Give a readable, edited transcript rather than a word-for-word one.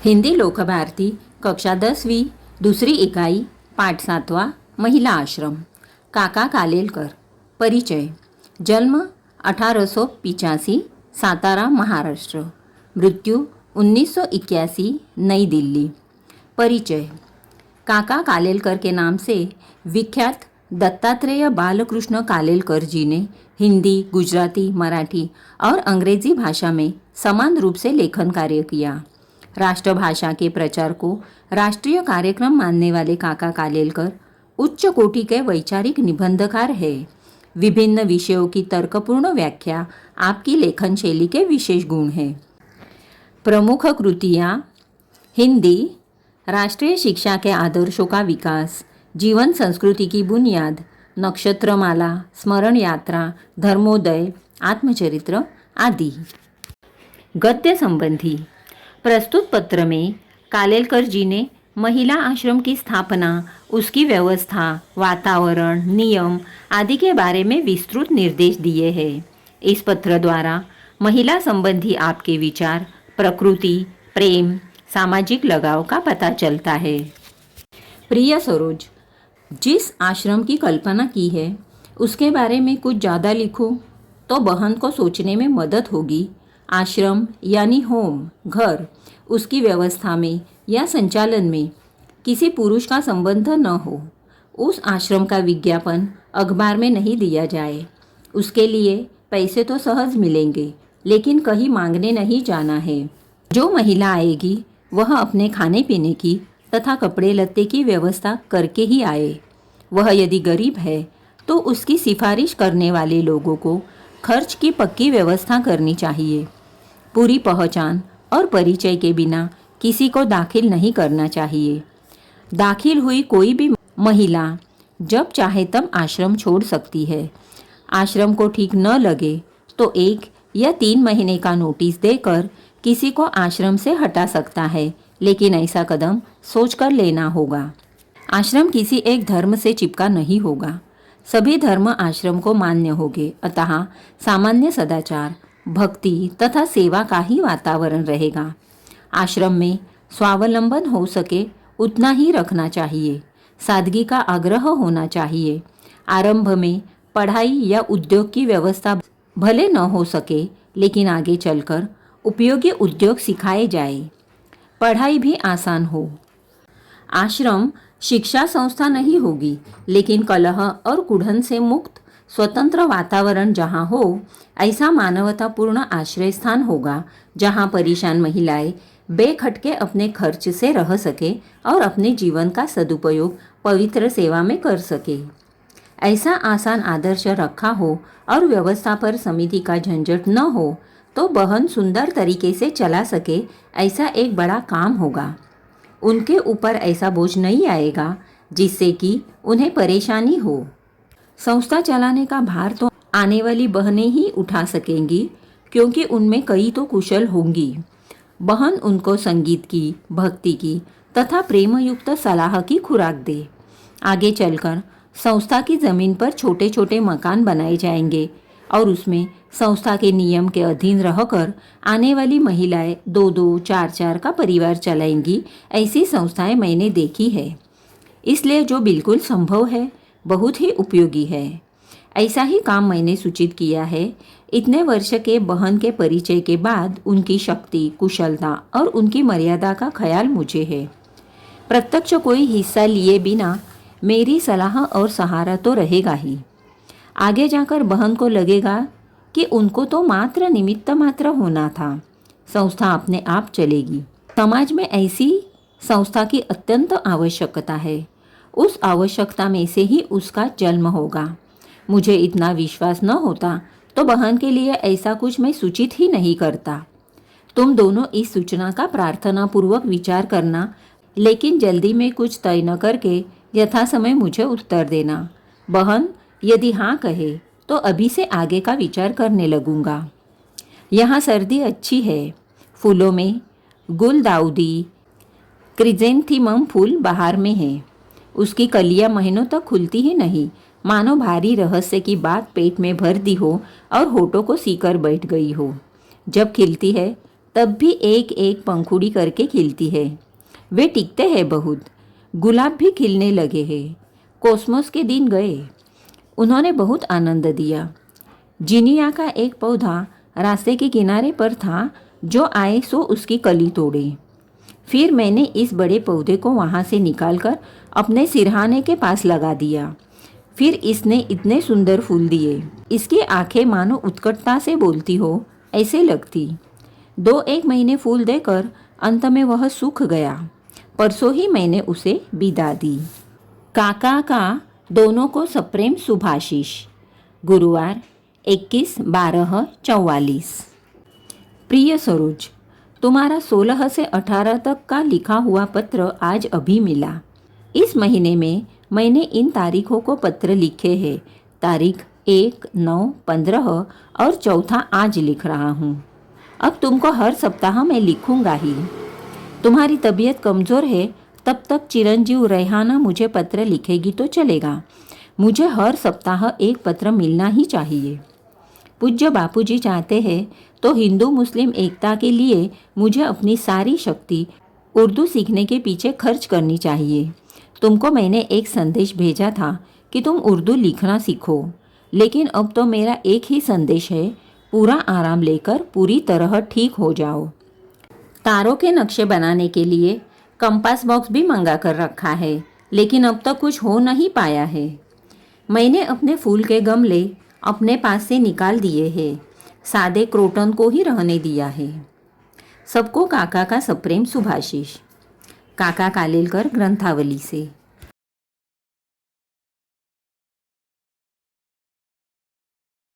हिंदी लोकभारती कक्षा 10वीं दुसरी इकाई पाठ 7वां महिला आश्रम। काका कालेलकर। परिचय। जन्म 1885 सातारा महाराष्ट्र। मृत्यू 1981 नई दिल्ली। परिचय। काका कालेलकर के नाम से विख्यात दत्तात्रेय बालकृष्ण कालेलकर जी ने हिंदी, गुजराती, मराठी और अंग्रेजी भाषा में समान रूप से लेखन कार्य किया। राष्ट्रभाषा के प्रचार को राष्ट्रीय कार्यक्रम मानने वाले काका कालेलकर उच्च कोटि के वैचारिक निबंधकार है। विभिन्न विषयों की तर्कपूर्ण व्याख्या आपकी लेखन शैली के विशेष गुण हैं। प्रमुख कृतियाँ: हिंदी, राष्ट्रीय शिक्षा के आदर्शों का विकास, जीवन संस्कृति की बुनियाद, नक्षत्रमाला, स्मरण यात्रा, धर्मोदय, आत्मचरित्र आदि। गद्य संबंधी। प्रस्तुत पत्र में कालेलकर जी ने महिला आश्रम की स्थापना, उसकी व्यवस्था, वातावरण, नियम आदि के बारे में विस्तृत निर्देश दिए हैं। इस पत्र द्वारा महिला संबंधी आपके विचार, प्रकृति, प्रेम, सामाजिक लगाव का पता चलता है। प्रिय सरोज, जिस आश्रम की कल्पना की है उसके बारे में कुछ ज़्यादा लिखो तो बहन को सोचने में मदद होगी। आश्रम यानी होम, घर, उसकी व्यवस्था में या संचालन में किसी पुरुष का संबंध न हो। उस आश्रम का विज्ञापन अखबार में नहीं दिया जाए। उसके लिए पैसे तो सहज मिलेंगे, लेकिन कहीं मांगने नहीं जाना है। जो महिला आएगी वह अपने खाने पीने की तथा कपड़े लत्ते की व्यवस्था करके ही आए। वह यदि गरीब है तो उसकी सिफारिश करने वाले लोगों को खर्च की पक्की व्यवस्था करनी चाहिए। पूरी पहचान और परिचय के बिना किसी को दाखिल नहीं करना चाहिए। दाखिल हुई कोई भी महिला जब चाहे तब आश्रम छोड़ सकती है। आश्रम को ठीक न लगे तो 1 या 3 महीने का नोटिस देकर किसी को आश्रम से हटा सकता है, लेकिन ऐसा कदम सोचकर लेना होगा। आश्रम किसी एक धर्म से चिपका नहीं होगा। सभी धर्म आश्रम को मान्य होंगे, अतः सामान्य सदाचार, भक्ति तथा सेवा का ही वातावरण रहेगा। आश्रम में स्वावलंबन हो सके उतना ही रखना चाहिए। सादगी का आग्रह होना चाहिए। आरंभ में पढ़ाई या उद्योग की व्यवस्था भले न हो सके, लेकिन आगे चलकर उपयोगी उद्योग सिखाए जाए। पढ़ाई भी आसान हो। आश्रम शिक्षा संस्था नहीं होगी, लेकिन कलह और कुढ़न से मुक्त स्वतंत्र वातावरण जहाँ हो, ऐसा मानवतापूर्ण आश्रय स्थान होगा, जहाँ परेशान महिलाएं बेखटके अपने खर्च से रह सके और अपने जीवन का सदुपयोग पवित्र सेवा में कर सके। ऐसा आसान आदर्श रखा हो और व्यवस्था पर समिति का झंझट न हो तो बहन सुंदर तरीके से चला सके, ऐसा एक बड़ा काम होगा। उनके ऊपर ऐसा बोझ नहीं आएगा जिससे कि उन्हें परेशानी हो। संस्था चलाने का भार तो आने वाली बहनें ही उठा सकेंगी, क्योंकि उनमें कई तो कुशल होंगी। बहन उनको संगीत की, भक्ति की तथा प्रेमयुक्त सलाह की खुराक दे। आगे चलकर संस्था की ज़मीन पर छोटे छोटे मकान बनाए जाएंगे और उसमें संस्था के नियम के अधीन रहकर आने वाली महिलाएं 2-2, 4-4 का परिवार चलाएंगी। ऐसी संस्थाएं मैंने देखी है, इसलिए जो बिल्कुल संभव है, बहुत ही उपयोगी है। ऐसा ही काम मैंने सूचित किया है। इतने वर्ष के बहन के परिचय के बाद उनकी शक्ति, कुशलता और उनकी मर्यादा का ख्याल मुझे है। प्रत्यक्ष कोई हिस्सा लिए बिना मेरी सलाह और सहारा तो रहेगा ही। आगे जाकर बहन को लगेगा कि उनको तो मात्र निमित्त मात्र होना था। संस्था अपने आप चलेगी। समाज में ऐसी संस्था की अत्यंत आवश्यकता है। उस आवश्यकता में से ही उसका जन्म होगा। मुझे इतना विश्वास न होता तो बहन के लिए ऐसा कुछ मैं सूचित ही नहीं करता। तुम दोनों इस सूचना का प्रार्थनापूर्वक विचार करना, लेकिन जल्दी में कुछ तय न करके यथा समय मुझे उत्तर देना। बहन यदि हाँ कहे तो अभी से आगे का विचार करने लगूंगा। यहाँ सर्दी अच्छी है। फूलों में गुलदाउदी, क्रिजेंथीमम फूल बाहर में है। उसकी कलियां महीनों तक खुलती ही नहीं, मानो भारी रहस्य की बात पेट में भर दी हो और होठों को सीकर बैठ गई हो। जब खिलती है तब भी एक एक पंखुड़ी करके खिलती है। वे टिकते हैं बहुत। गुलाब भी खिलने लगे हैं। कोसमोस के दिन गए। उन्होंने बहुत आनंद दिया। जिनिया का एक पौधा रास्ते के किनारे पर था, जो आए सो उसकी कली तोड़े। फिर मैंने इस बड़े पौधे को वहाँ से निकालकर अपने सिरहाने के पास लगा दिया। फिर इसने इतने सुंदर फूल दिए। इसकी आंखें मानो उत्कटता से बोलती हो ऐसे लगती। 2-1 महीने फूल देकर अंत में वह सूख गया। परसों ही मैंने उसे विदा दी। काका का दोनों को सप्रेम शुभाशीष। गुरुवार 21/12/44। प्रिय सरोज, तुम्हारा 16 से 18 तक का लिखा हुआ पत्र आज अभी मिला। इस महीने में मैंने इन तारीखों को पत्र लिखे हैं। तारीख 1, 9, 15 और चौथा आज लिख रहा हूँ। अब तुमको हर सप्ताह मैं लिखूँगा ही। तुम्हारी तबीयत कमज़ोर है, तब तक चिरंजीव रेहाना मुझे पत्र लिखेगी तो चलेगा। मुझे हर सप्ताह एक पत्र मिलना ही चाहिए। पूज्य बापूजी चाहते हैं तो हिंदू मुस्लिम एकता के लिए मुझे अपनी सारी शक्ति उर्दू सीखने के पीछे खर्च करनी चाहिए। तुमको मैंने एक संदेश भेजा था कि तुम उर्दू लिखना सीखो, लेकिन अब तो मेरा एक ही संदेश है, पूरा आराम लेकर पूरी तरह ठीक हो जाओ। तारों के नक्शे बनाने के लिए कंपास बॉक्स भी मंगा कर रखा है, लेकिन अब तक कुछ हो नहीं पाया है। मैंने अपने फूल के गमले अपने पास से निकाल दिए हैं, सादे क्रोटन को ही रहने दिया है। सबको काका का सप्रेम शुभाशीष। काका कालेलकर ग्रंथावली से।